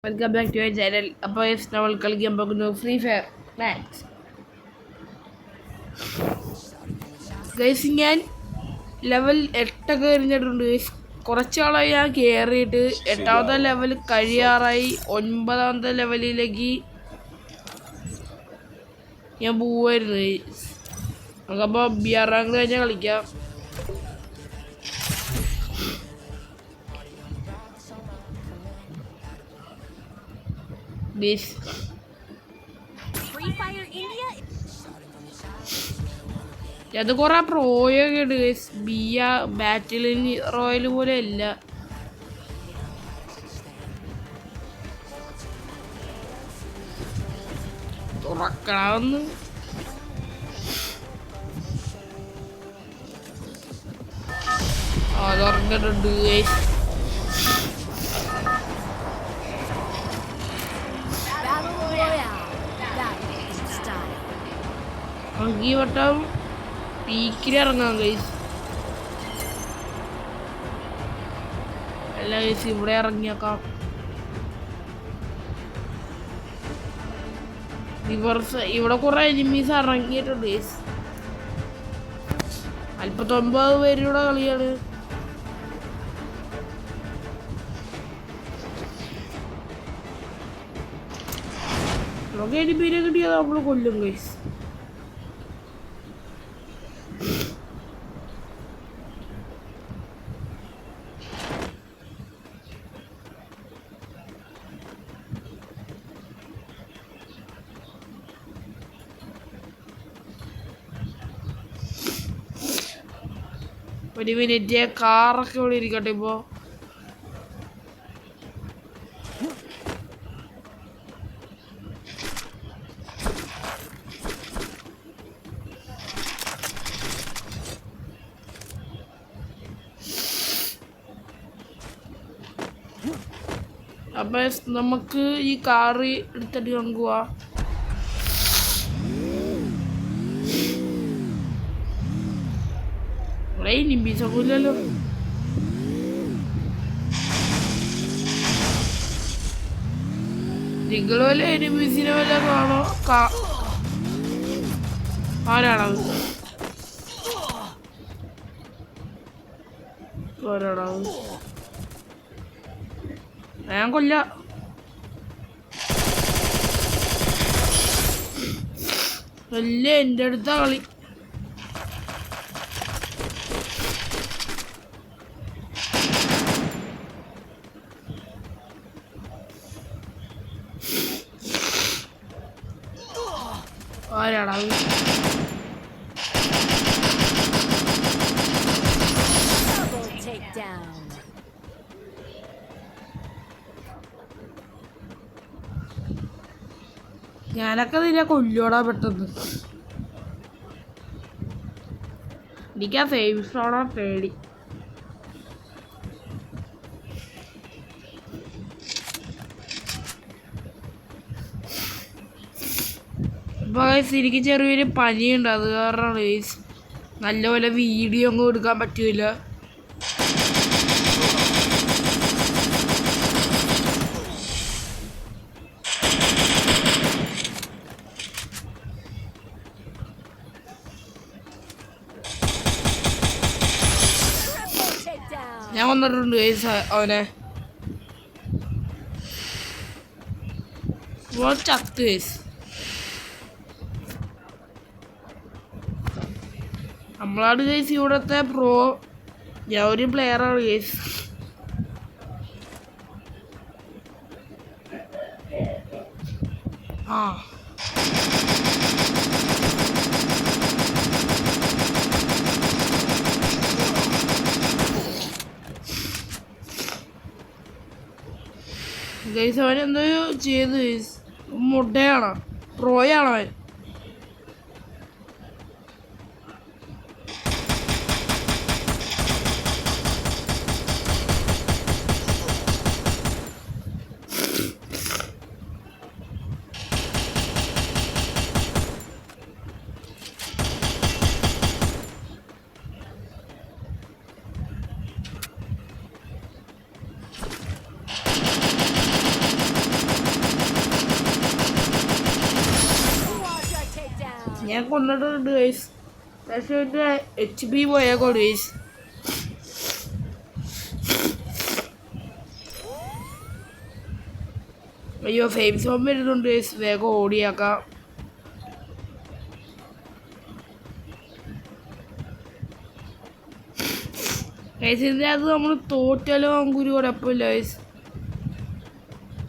Welcome back to your channel. അപ്പോൾ നമ്മൾ കളിക്കാൻ പോകുന്നു ഫ്രീ ഫയർ മാക്സ്. ഗൈസ് ഞാൻ ലെവൽ 8 കഴിഞ്ഞിട്ടുണ്ട്. കുറച്ചാളായി ഞാൻ കയറിയിട്ട് 8ാമത്തെ ലെവൽ കഴിയാറായി. 9ാമത്തെ ലെവലിലേക്ക് ഞാൻ പോവായിരുന്നു. നമുക്കപ്പോൾ ബിആർ റാങ്ക് കഴിഞ്ഞാൽ കളിക്കാം. അത് കുറെ പ്രോയൊക്കെ ഉണ്ട്. ബിയ ബാറ്റിൽ റോയൽ പോലെ അല്ല. തുറക്കണമെന്ന് തുറന്നിട്ടുണ്ട്. ഈ വട്ടം പീക്കിൽ ഇറങ്ങാം ഗൈസ്. അല്ല ഗൈസ്, ഇവിടെ ഇറങ്ങിയേക്കാം. ഇവിടെ കുറെ എനിമീസ് ഇറങ്ങിയിട്ടുണ്ട് ഗൈസ്. 49 പേരുടെ കളിയാണ്. നമുക്ക് എനിമീനെ കിട്ടിയാൽ നമ്മൾ കൊല്ലും ഗൈസ്. ഒരു മിനിറ്റ്, കാറൊക്കെ ഇവിടെ ഇരിക്കട്ടെ. ഇപ്പോൾ അപ്പം നമുക്ക് ഈ കാറ് എടുത്തിട്ട് നമുക്ക് പോവാം. ഇവിടെ നിമ്പീസൊക്കെ ഇല്ലല്ലോ. നിങ്ങൾ വല്ല എനിമീസിനെ വല്ല കാണോ? ആരാണത്? ആരാണത്? ഞാൻ കൊല്ല. അല്ല, എൻ്റെ അടുത്താ കളി. ആരാടാ? ഞാനൊക്കെ നിന്നെ കൊല്ലോടാ പെട്ടെന്ന്. എനിക്കാ സേവ് സോണാ പേടി. അപ്പോൾ എനിക്ക് ചെറിയൊരു പനിയുണ്ട്. അത് കാരണമാണ് നല്ലപോലെ വീഡിയോ ഒന്നും എടുക്കാൻ പറ്റില്ല. ഞാൻ വന്നിട്ടുണ്ട് അവനെ. ചത്ത് നമ്മളാണ് ഗൈസ് ഇവിടത്തെ പ്രോ. ഞാൻ ഒരു പ്ലെയറാണ് ഗൈസ്. ഗൈസ് അവൻ എന്തോ ചെയ്ത് ഗൈസ്. മുട്ടയാണോ? പ്രോയാണോ അവൻ? ഞാൻ കൊന്നിട്ടുണ്ട് ഗൈസ്. പക്ഷേ എൻ്റെ HP പോയേക്കോട് ഗൈസ്. അയ്യോ ഫെയിം സോൺ വരുന്നുണ്ട് ഗൈസ്. വേഗം ഓടിയാക്കാം. ഗൈസ് ഇതിൻ്റെ അത് നമ്മൾ തോറ്റാലോ നമുക്കൊരു കുഴപ്പമില്ല ഗൈസ്.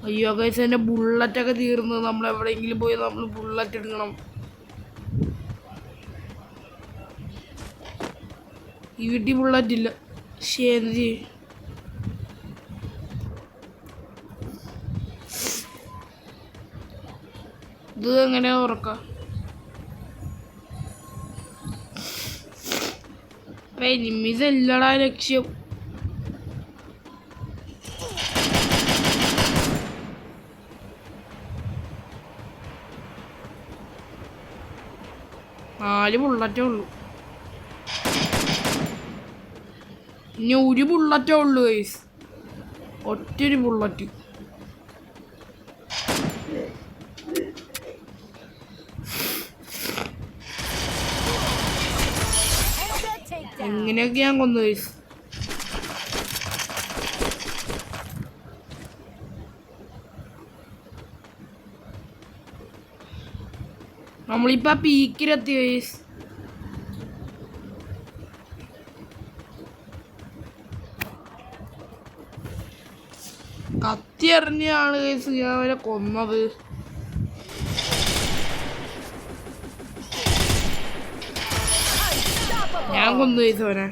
അയ്യോ ഗൈസ് എൻ്റെ ബുള്ളറ്റൊക്കെ തീർന്ന്. നമ്മൾ എവിടെയെങ്കിലും പോയി നമ്മൾ ബുള്ളറ്റ് എടുക്കണം. ഈ വീട്ടിൽ ബുള്ളറ്റ് ഇല്ല. ശരി ഇത് എങ്ങനെയാ തുറക്കാം? എനിമീസ് എല്ലടാ ലക്ഷ്യം. നാല് ബുള്ളറ്റേ ഉള്ളൂ. ഇനി ഒരു ബുള്ളറ്റേ ഉള്ളൂ ഗൈസ്. ഒറ്റൊരു ബുള്ളറ്റ്. എങ്ങനെയൊക്കെ ഞാൻ കൊന്നു ഗൈസ്. നമ്മളിപ്പോ പീക്കിലെത്തി ഗൈസ്. കത്തി എറിഞ്ഞാണ് ഗൈസ് ഞാൻ അവരെ കൊന്നത്. ഞാൻ കൊന്നു ഗൈസ് അവനെ.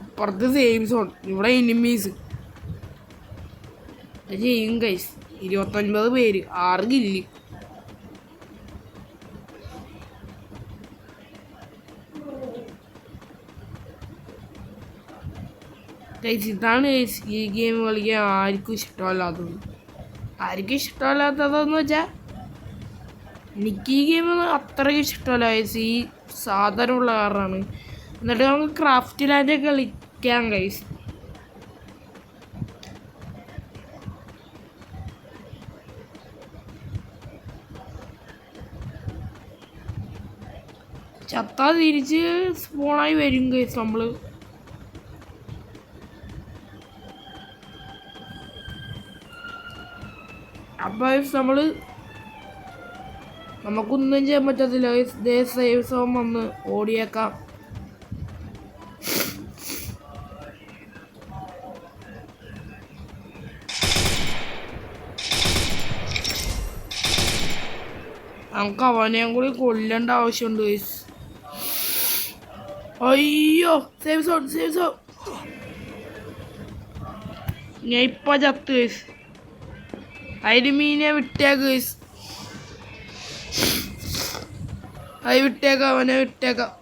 അപ്പുറത്ത് സെയിം സോൺ. ഇവിടെ എനിമീസ് ചെയ്യും ഗൈസ്. 29 പേര്, 6 കില്ല്. ഗൈസ് ഇതാണ് ഗൈസ് ഈ ഗെയിം കളിക്കാൻ ആർക്കും ഇഷ്ടമല്ലാത്തത്. ആർക്കും ഇഷ്ടമല്ലാത്തതെന്ന് വെച്ചാൽ എനിക്ക് ഈ ഗെയിം അത്രയ്ക്ക് ഇഷ്ടമല്ല ഗൈസ്. ഈ സാധനമുള്ള കാരണമാണ്. എന്നിട്ട് നമുക്ക് ക്രാഫ്റ്റ് ലാൻഡ് കളിക്കാം ഗൈസ്. ചത്താ തിരിച്ച് സ്പോണായി വരും ഗൈസ് നമ്മള്. അപ്പൊ നമ്മള് നമുക്കൊന്നും ചെയ്യാൻ പറ്റത്തില്ല ഗൈസ്. സേവ് സോൺ വന്ന് ഓടിയേക്കാം. നമുക്ക് അവനെയും കൂടി കൊല്ലേണ്ട ആവശ്യമുണ്ട് ഗൈസ്. അയ്യോ സേവ് സോൺ, സേവ് സോൺ. ഞാൻ ഇപ്പൊ ചത്ത് ഗൈസ്. അതിന് മീനെ വിട്ടേക്ക് ഗൈസ്. അത് വിട്ടേക്കാം, അവനെ വിട്ടേക്കാം.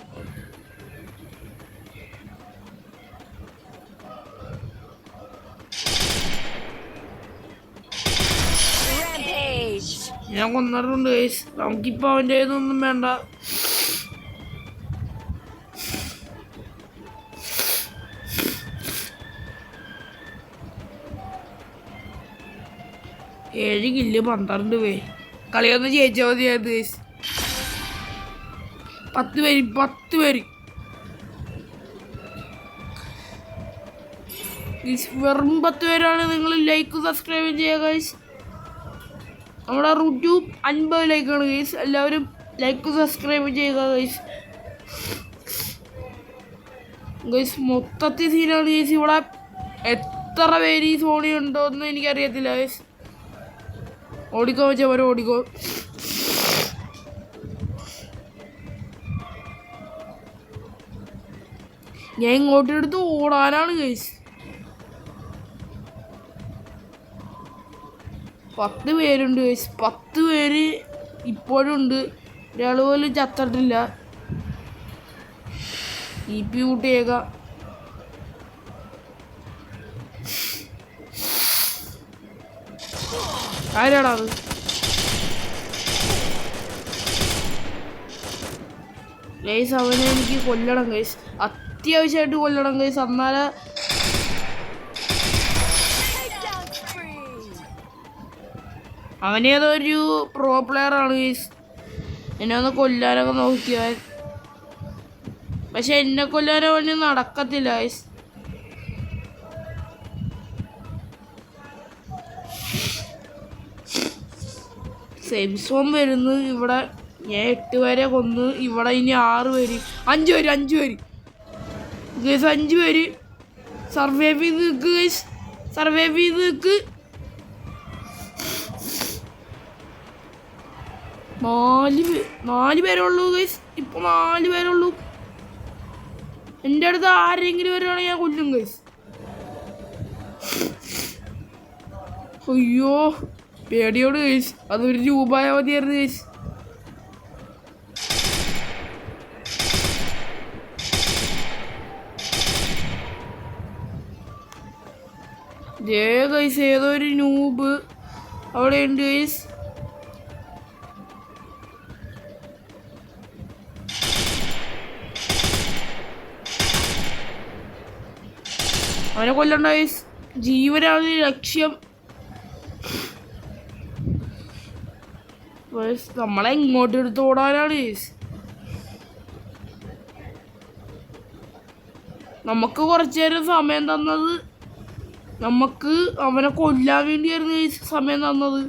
ഞാൻ കൊന്നിട്ടുണ്ട് ഗൈസ്. നമുക്കിപ്പോൾ അവൻ്റെ ഇതൊന്നും വേണ്ട. ഏഴ് കില്ല് 12 പേര്. കളിയൊന്ന് ജയിച്ചാൽ മതിയായിരുന്നു ഗൈസ്. 10 പേര്, 10 പേര്. വെറും 10 പേരാണ്. നിങ്ങൾ ലൈക്ക് സബ്സ്ക്രൈബ് ചെയ്യുക ഗൈസ്. നമ്മുടെ യൂട്യൂബ് 50 ലൈക്കാണ് ഗൈസ്. എല്ലാവരും ലൈക്ക് സബ്സ്ക്രൈബ് ചെയ്യുക ഗൈസ്. ഗൈസ് മൊത്തത്തിൽ സീനാണ് ഗൈസ്. ഇവിടെ എത്ര പേര് ഈ സോണി ഉണ്ടോ എന്ന് എനിക്കറിയത്തില്ല ഗൈസ്. ഓടിക്കോ വെച്ചാൽ അവരെ ഓടിക്കോ. ഞാൻ ഇങ്ങോട്ടെടുത്ത് ഓടാനാണ് ഗൈസ്. 10 പേരുണ്ട് ഗൈസ്. 10 പേര് ഇപ്പോഴും ഉണ്ട്. ഒരാൾ പോലും ചത്തിട്ടില്ല. EP കൂട്ടിയേക്കാം. ആരാടാ അത്? ഗൈസ് അവനെ എനിക്ക് കൊല്ലണം ഗൈസ്. അത്യാവശ്യമായിട്ട് കൊല്ലണം ഗൈസ്. എന്നാലേ അവനേതോ ഒരു പ്രോ പ്ലെയർ ആണ് ഗൈസ്. എന്നെ ഒന്ന് കൊല്ലാനൊക്കെ നോക്കിയാൽ, പക്ഷെ എന്നെ കൊല്ലാനോ അവന് നടക്കത്തില്ല ഗൈസ്. സേഫ് സോൺ വരുന്നു ഇവിടെ. ഞാൻ 8 പേരെ കൊന്ന്. ഇവിടെ ഇനി 6 പേര്, 5 പേര് ഗൈസ്. 5 പേര് സർവൈവ് ചെയ്ത് നിൽക്ക് ഗൈസ്. സർവൈവ് ചെയ്ത് നിൽക്ക്. 4 പേരുള്ളൂ ഗൈസ്. ഇപ്പൊ 4 പേരുള്ളൂ. എൻ്റെ അടുത്ത് ആരെങ്കിലും വരുവാണെങ്കിൽ ഞാൻ കൊല്ലും ഗൈസ്. അയ്യോ പേടിയോട് ഗൈസ്. അതൊരു രൂപയാ മതിയായിരുന്നു ഗൈസ്. ഗൈസ് ഏതോ ഒരു നൂബ് അവിടെ ഉണ്ട് ഗൈസ്. അവനെ കൊല്ലണ്ട ഗൈസ്. ജീവനാണ് ലക്ഷ്യം. നമ്മളെ ഇങ്ങോട്ട് എടുത്ത് ഓടാനാണ് ഗൈസ്. നമുക്ക് കുറച്ചു നേരം സമയം തന്നത്, നമുക്ക് അവനെ കൊല്ലാൻ വേണ്ടിയായിരുന്നു ഗൈസ് സമയം തന്നത്.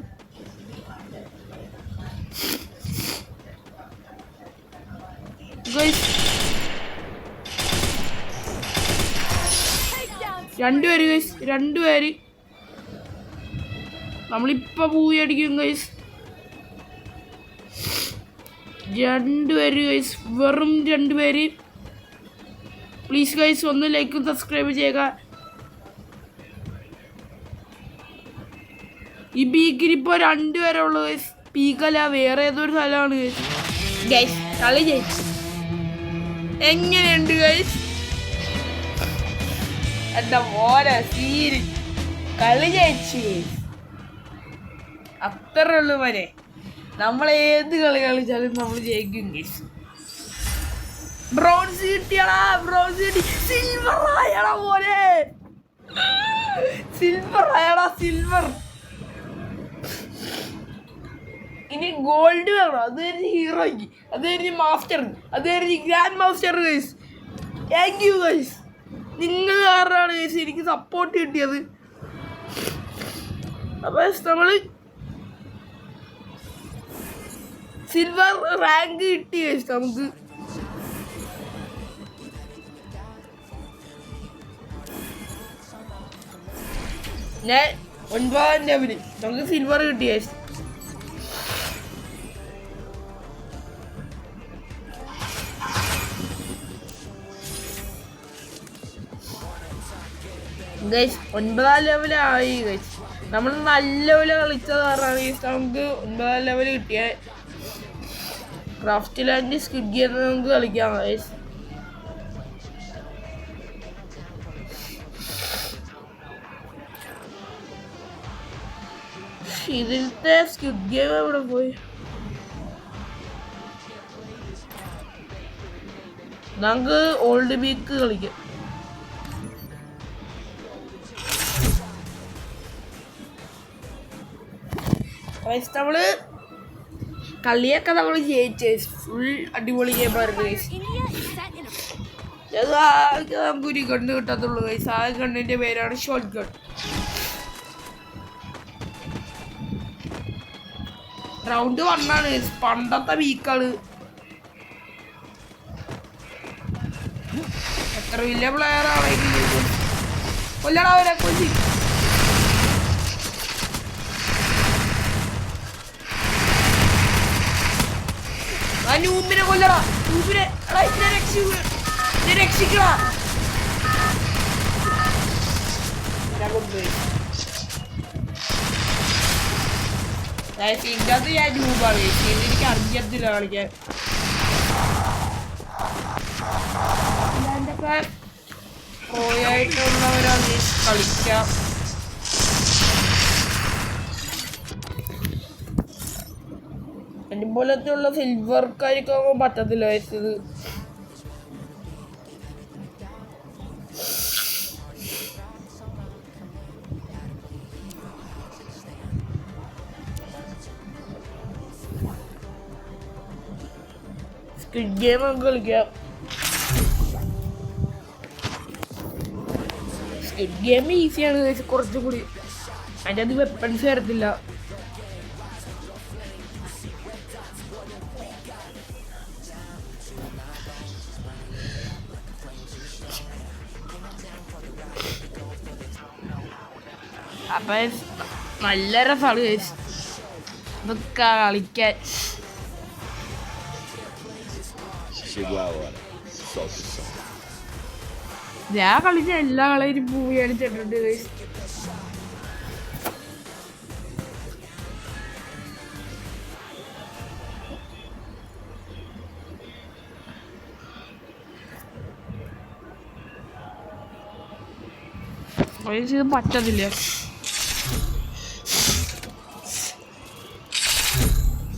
ഗൈസ് 2 പേര് ഗൈസ്. 2 പേര്. നമ്മളിപ്പോൾ പൂയി അടിക്കും ഗൈസ്. 2 പേര് ഗൈസ്. വെറും 2 പേര്. പ്ലീസ് ഗൈസ് ഒന്ന് ലൈക്കും സബ്സ്ക്രൈബ് ചെയ്യുക. ഈ പീക്കിനിപ്പോൾ 2 പേരെ ഉള്ളു ഗൈസ്. പീക്കല്ല, വേറെ ഏതൊരു സ്ഥലമാണ് ഗൈസ്. ഗൈസ് കളി ജയിച്ചു. എങ്ങനെയുണ്ട് ഗൈസ്? എന്താ മോനെ സീരി കളി ജയിച്ചു ഗൈസ്. അത്രേ ഉള്ളു മോനെ. നമ്മൾ ഏത് കളി കളിച്ചാലും നമ്മൾ ജയിക്കും ഗൈസ്. ബ്രോൺസ് കിട്ടിയടാ. ബ്രോൺസ് കിട്ടി. സിൽവർ ആയടാ മോനെ. സിൽവർ ആയടാ. സിൽവർ. ഇനി ഗോൾഡ് വേണം. അത് കഴിഞ്ഞ് ഹീറോയ്ക്ക്, അത് കഴിഞ്ഞ് മാസ്റ്ററിന്, അത് കഴിഞ്ഞ് grand master guys. Thank you guys. നിങ്ങൾ കാരണമാണ് ഗൈസ് എനിക്ക് സപ്പോർട്ട് കിട്ടിയത്. അപ്പോൾ നമ്മൾ സിൽവർ റാങ്ക് കിട്ടി ഗൈസ്. നമുക്ക് ഞാൻ 9ാം ലെവല് നമുക്ക് സിൽവർ കിട്ടി ഗൈസ്. ഗൈസ് 9ാം ലെവലായി ഗൈസ്. നമ്മൾ നല്ല ലെവല് കളിച്ചത് കാരണമാണ് ഗൈസ് നമുക്ക് 9ാം ലെവല് കിട്ടിയ. ക്രാഫ്റ്റ് ലാൻഡ് സ്ക്വിഡ് ഗെയിം നമുക്ക് കളിക്കാം ഗൈസ്. ഇതിലത്തെ സ്ക്വിഡ് ഗെയിം എവിടെ പോയി? നമുക്ക് ഓൾഡ് വീക്ക് കളിക്കാം. നമ്മള് കളിയൊക്കെ നമ്മൾ ജയിച്ചു. ഫുൾ അടിപൊളി ഗെയിമായിരുന്നു ഗൈസ്. നമുക്കൊരു ഗണ്ണ് കിട്ടത്തുള്ളൂ ഗൈസ്. ആ ഗണ്ണിന്റെ പേരാണ് ഷോട്ട് ഗൺ. റൗണ്ട് 1 ആണ് ഗൈസ്. പണ്ടത്തെ വീക്കാണ്. എത്ര വലിയ പ്ലെയർ ആണെങ്കിലും കൊല്ലടാ അവരെ കൊല്ലി. നൂബിനെ കൊല്ലടാ. നൂബിനെ രക്ഷിക്കടാ. ഇതിനകത്ത് ഞാൻ നൂബാണ്. എനിക്ക് അറിയത്തില്ല കളിക്കാൻ. ഇതൊക്കെ പ്രോയായിട്ടുള്ളവരാണ് കളിക്കാം. എന്നെ പോലത്തെ ഉള്ള സിൽവർക്കാർക്കൊന്നും പറ്റത്തില്ല ഇത്. സ്ക്വിഡ് ഗെയിം നമുക്ക് കളിക്കാം. സ്ക്വിഡ് ഗെയിം ഈസിയാണ്, കുറച്ചും കൂടി. അതിൻ്റെ അത് വെപ്പൺസ് വരത്തില്ല. അപ്പം നല്ല രസമാണ് ഇതൊക്കെ കളിക്കാൻ. ഞാൻ കളിച്ച എല്ലാ കളരും മൂവി കളിച്ചിട്ടുണ്ട്. ഇത് പറ്റത്തില്ല.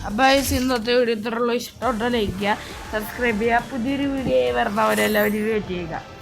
അപ്പോൾ ഇന്നത്തെ വീഡിയോ ഇത്രയുള്ള ഇഷ്ടമുണ്ടോ ലൈക്ക് ചെയ്യുക, സബ്സ്ക്രൈബ് ചെയ്യുക. പുതിയൊരു വീഡിയോ വരുന്നവരെല്ലാവരും വെയിറ്റ് ചെയ്യുക.